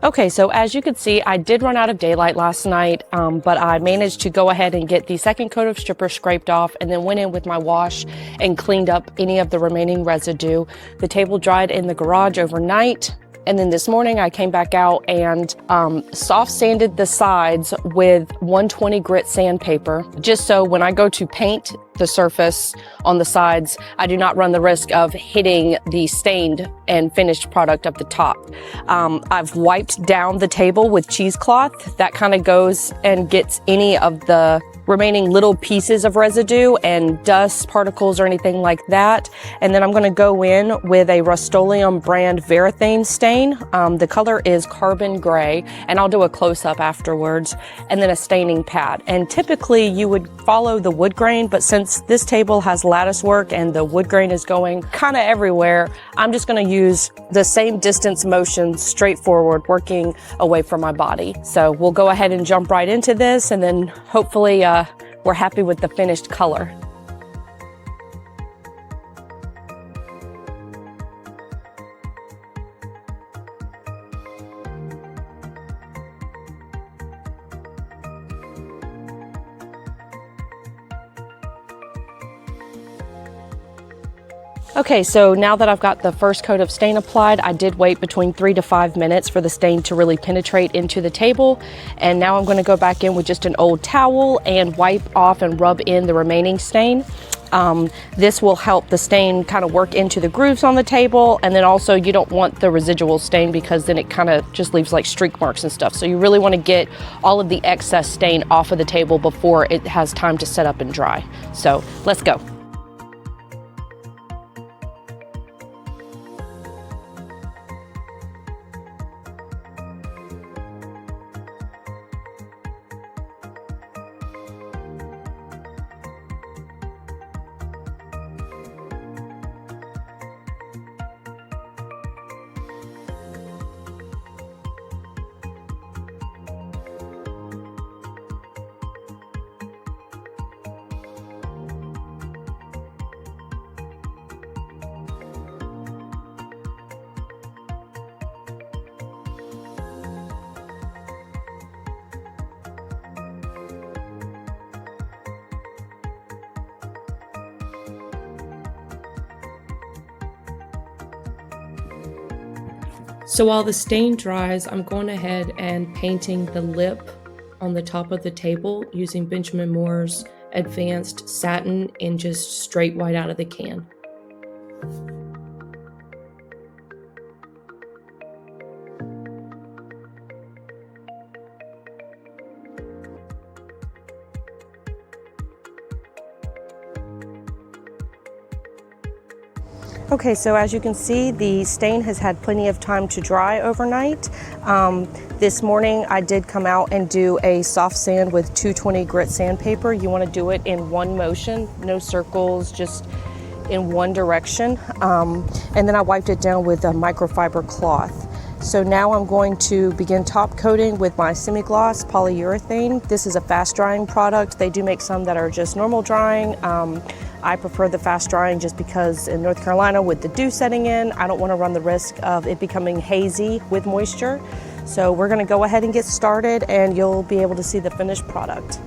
Okay, so as you can see, I did run out of daylight last night, but I managed to go ahead and get the second coat of stripper scraped off and then went in with my wash and cleaned up any of the remaining residue. The table dried in the garage overnight. And then this morning I came back out and soft sanded the sides with 120 grit sandpaper, just so when I go to paint the surface on the sides, I do not run the risk of hitting the stained and finished product up the top. I've wiped down the table with cheesecloth. That kind of goes and gets any of the remaining little pieces of residue and dust particles or anything like that. And then I'm going to go in with a Rust-Oleum brand Varathane stain. The color is carbon gray, and I'll do a close-up afterwards, and then a staining pad. And typically you would follow the wood grain, but since this table has lattice work and the wood grain is going kind of everywhere, I'm just going to use the same distance motion straight forward, working away from my body. So we'll go ahead and jump right into this, and then hopefully we're happy with the finished color. Okay, so now that I've got the first coat of stain applied, I did wait between 3 to 5 minutes for the stain to really penetrate into the table. And now I'm going to go back in with just an old towel and wipe off and rub in the remaining stain. This will help the stain kind of work into the grooves on the table, and then also you don't want the residual stain because then it kind of just leaves like streak marks and stuff. So you really want to get all of the excess stain off of the table before it has time to set up and dry. So let's go. So while the stain dries, I'm going ahead and painting the lip on the top of the table using Benjamin Moore's Advanced Satin in just straight white out of the can. Okay, so as you can see, the stain has had plenty of time to dry overnight. This morning I did come out and do a soft sand with 220 grit sandpaper. You want to do it in one motion, no circles, just in one direction. And then I wiped it down with a microfiber cloth. So now I'm going to begin top coating with my semi-gloss polyurethane. This is a fast drying product. They do make some that are just normal drying. I prefer the fast drying just because in North Carolina with the dew setting in, I don't want to run the risk of it becoming hazy with moisture. So we're going to go ahead and get started, and you'll be able to see the finished product.